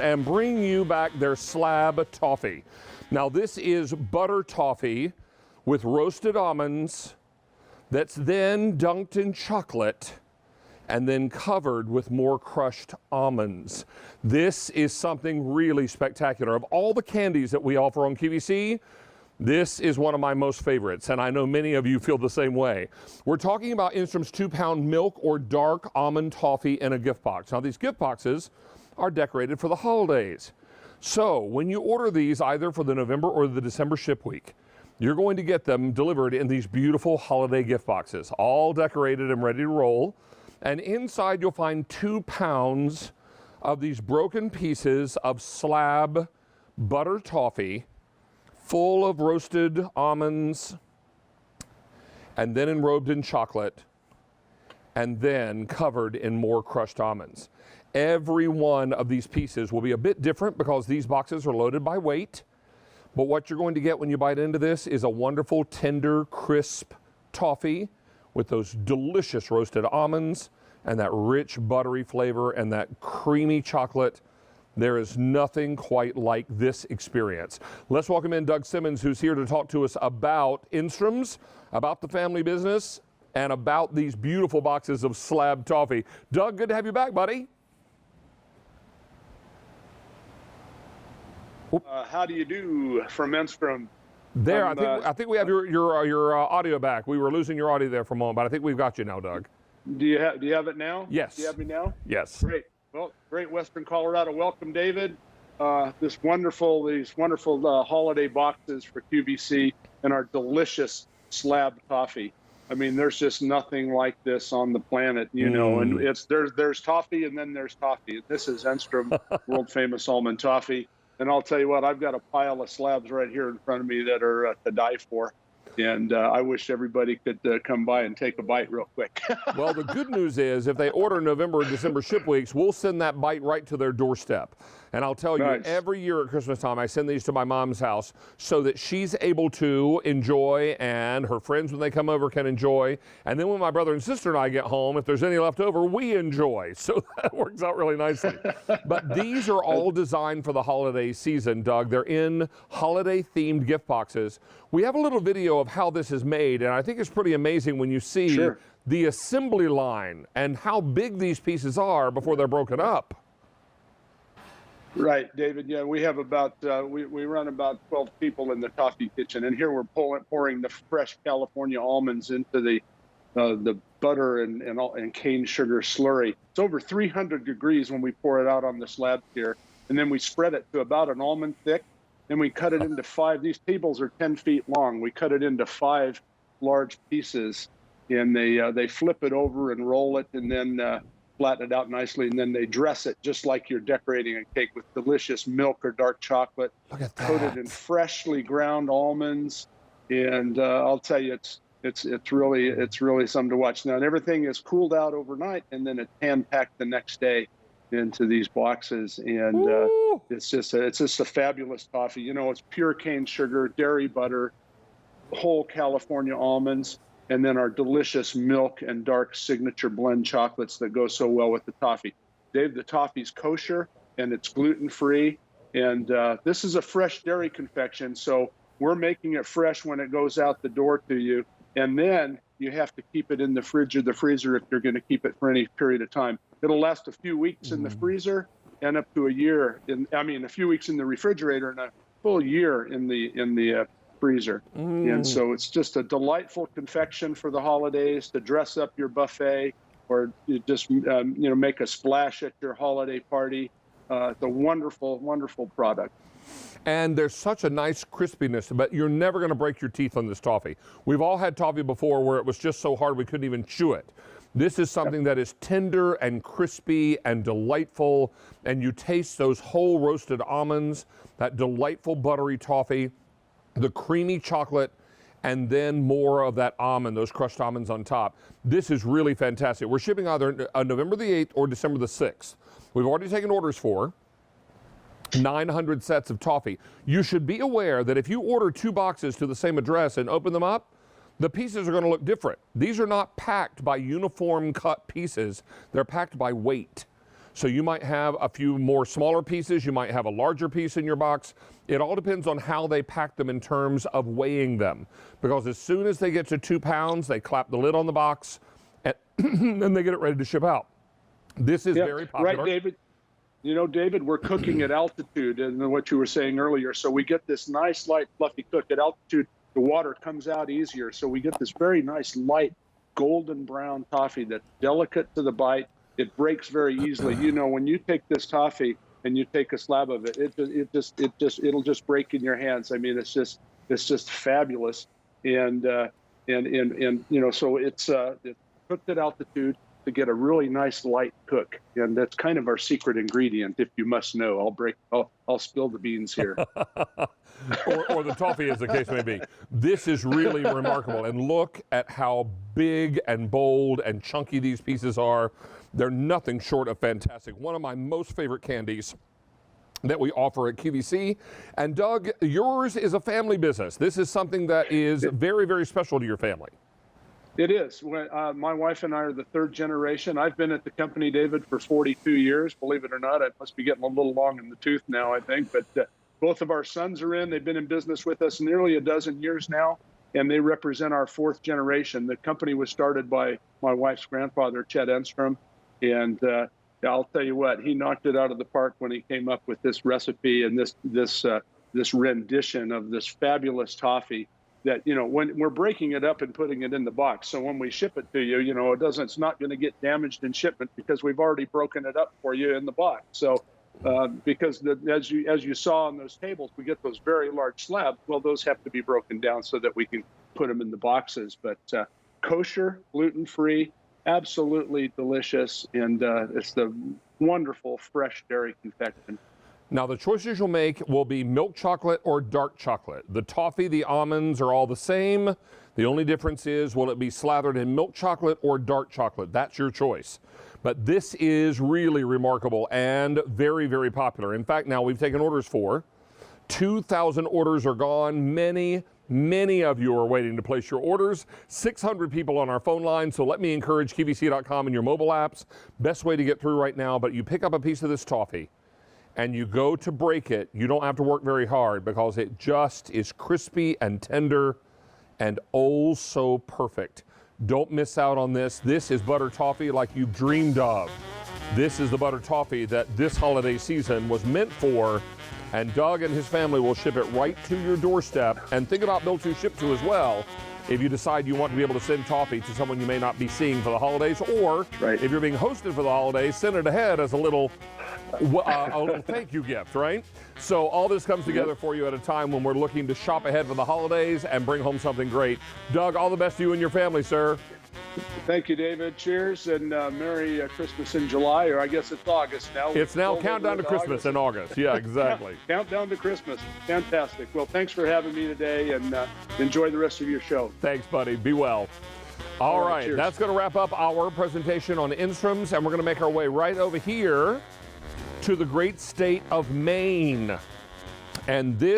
And bring you back their slab toffee. Now this is butter toffee with roasted almonds that's then dunked in chocolate and then covered with more crushed almonds. This is something really spectacular. Of all the candies that we offer on QVC, this is one of my most favorites, and I know many of you feel the same way. We're talking about Enstrom's 2-pound milk or dark almond toffee in a gift box. Now these gift boxes are decorated for the holidays. So when you order these either for the November or the December ship week, you're going to get them delivered in these beautiful holiday gift boxes, all decorated and ready to roll. And inside you'll find 2 pounds of these broken pieces of slab butter toffee, full of roasted almonds, and then enrobed in chocolate, and then covered in more crushed almonds. Every one of these pieces will be a bit different because these boxes are loaded by weight. But what you're going to get when you bite into this is a wonderful, tender, crisp toffee with those delicious roasted almonds and that rich, buttery flavor and that creamy chocolate. There is nothing quite like this experience. Let's welcome in Doug Simmons, who's here to talk to us about Enstrom's, about the family business, and about these beautiful boxes of slab toffee. Doug, good to have you back, buddy. How do you do from Enstrom? There, I think we have your audio back. We were losing your audio there for a moment, but I think we've got you now, Doug. Do you have it now? Yes. Do you have me now? Yes. Great. Well, great Western Colorado. Welcome, David. These wonderful holiday boxes for QVC and our delicious slab toffee. I mean, there's just nothing like this on the planet, you know. And there's toffee, and then there's toffee. This is Enstrom, world famous almond toffee. And I'll tell you what, I've got a pile of slabs right here in front of me that are to die for. And I wish everybody could come by and take a bite real quick. Well, the good news is if they order November and December ship weeks, we'll send that bite right to their doorstep. And I'll tell you, every year at Christmas time, I send these to my mom's house so that she's able to enjoy and her friends when they come over can enjoy. And then when my brother and sister and I get home, if there's any left over, we enjoy. So that works out really nicely. But these are all designed for the holiday season, Doug. They're in holiday-themed gift boxes. We have a little video of how this is made, and I think it's pretty amazing when you see the assembly line and how big these pieces are before they're broken up. Right, David. Yeah, we have about we run about 12 people in the toffee kitchen, and here we're pouring the fresh California almonds into the butter and cane sugar slurry. It's over 300 degrees when we pour it out on the slab here, and then we spread it to about an almond thick. Then we cut it into 5. These tables are 10 feet long. We cut it into 5 large pieces, and they flip it over and roll it, and then flatten it out nicely, and then they dress it just like you're decorating a cake with delicious milk or dark chocolate. Look at that. Coated in freshly ground almonds, and I'll tell you, it's really something to watch. Now, and everything is cooled out overnight, and then it's hand packed the next day into these boxes, and it's just a fabulous toffee. You know, it's pure cane sugar, dairy butter, whole California almonds, and then our delicious milk and dark signature blend chocolates that go so well with the toffee. Dave, the toffee's kosher and it's gluten-free, and this is a fresh dairy confection, so we're making it fresh when it goes out the door to you, and then you have to keep it in the fridge or the freezer if you're going to keep it for any period of time. It'll last a few weeks in the freezer and up to a year. A few weeks in the refrigerator and a full year in the freezer. And so it's just a delightful confection for the holidays to dress up your buffet, or you just make a splash at your holiday party. It's a wonderful, wonderful product. And there's such a nice crispiness, but you're never going to break your teeth on this toffee. We've all had toffee before where it was just so hard we couldn't even chew it. This is something that is tender and crispy and delightful, and you taste those whole roasted almonds, that delightful buttery toffee, the creamy chocolate, and then more of that almond, those crushed almonds on top. This is really fantastic. We're shipping either November the 8th or December the 6th. We've already taken orders for 900 sets of toffee. You should be aware that if you order 2 boxes to the same address and open them up, the pieces are going to look different. These are not packed by uniform cut pieces. They're packed by weight. So you might have a few more smaller pieces. You might have a larger piece in your box. It all depends on how they pack them in terms of weighing them. Because as soon as they get to 2 pounds, they clap the lid on the box and then they get it ready to ship out. This is very popular. Right, David. You know, David, we're cooking at altitude, and what you were saying earlier. So we get this nice, light, fluffy cook at altitude. The water comes out easier. So we get this very nice, light, golden brown toffee that's delicate to the bite. It breaks very easily. You know, when you take this toffee and you take a slab of it, it'll just break in your hands. I mean, it's just fabulous. And you know, so it's cooked at altitude to get a really nice light cook, and that's kind of our secret ingredient. If you must know, I'll spill the beans here. or the toffee, as the case may be. This is really remarkable, and look at how big and bold and chunky these pieces are. They're nothing short of fantastic. One of my most favorite candies that we offer at QVC. And Doug, yours is a family business. This is something that is very, very special to your family. It is. My wife and I are the third generation. I've been at the company, David, for 42 years. Believe it or not, I must be getting a little long in the tooth now, I think. But both of our sons are in. They've been in business with us nearly a dozen years now, and they represent our fourth generation. The company was started by my wife's grandfather, Chet Enstrom, and I'll tell you what, he knocked it out of the park when he came up with this recipe and this rendition of this fabulous toffee. That, you know, when we're breaking it up and putting it in the box, so when we ship it to you, you know, it's not going to get damaged in shipment because we've already broken it up for you in the box. So because as you saw on those tables, we get those very large slabs. Well, those have to be broken down so that we can put them in the boxes. But kosher, gluten-free, absolutely delicious, and it's the wonderful fresh dairy confection. Now, the choices you'll make will be milk chocolate or dark chocolate. The toffee, the almonds are all the same. The only difference is, will it be slathered in milk chocolate or dark chocolate? That's your choice. But this is really remarkable and very, very popular. In fact, now we've taken orders for 2,000 orders are gone. Many of you are waiting to place your orders. 600 people on our phone line, so let me encourage QVC.com and your mobile apps. Best way to get through right now, but you pick up a piece of this toffee and you go to break it, you don't have to work very hard because it just is crispy and tender and oh so perfect. Don't miss out on this. This is butter toffee like you've dreamed of. This is the butter toffee that this holiday season was meant for, and Doug and his family will ship it right to your doorstep. And think about Bill to Ship To as well. If you decide you want to be able to send toffee to someone you may not be seeing for the holidays, or if you're being hosted for the holidays, send it ahead as a little thank you gift, right? So all this comes together for you at a time when we're looking to shop ahead for the holidays and bring home something great. Doug, all the best to you and your family, sir. Thank you, David. Cheers, and Merry Christmas in July, or I guess it's August now. It's now countdown to Christmas in August. Yeah, exactly. Countdown to Christmas. Fantastic. Well, thanks for having me today, and enjoy the rest of your show. Thanks, buddy. Be well. All right, cheers. That's going to wrap up our presentation on Enstroms, and we're going to make our way right over here to the great state of Maine. And this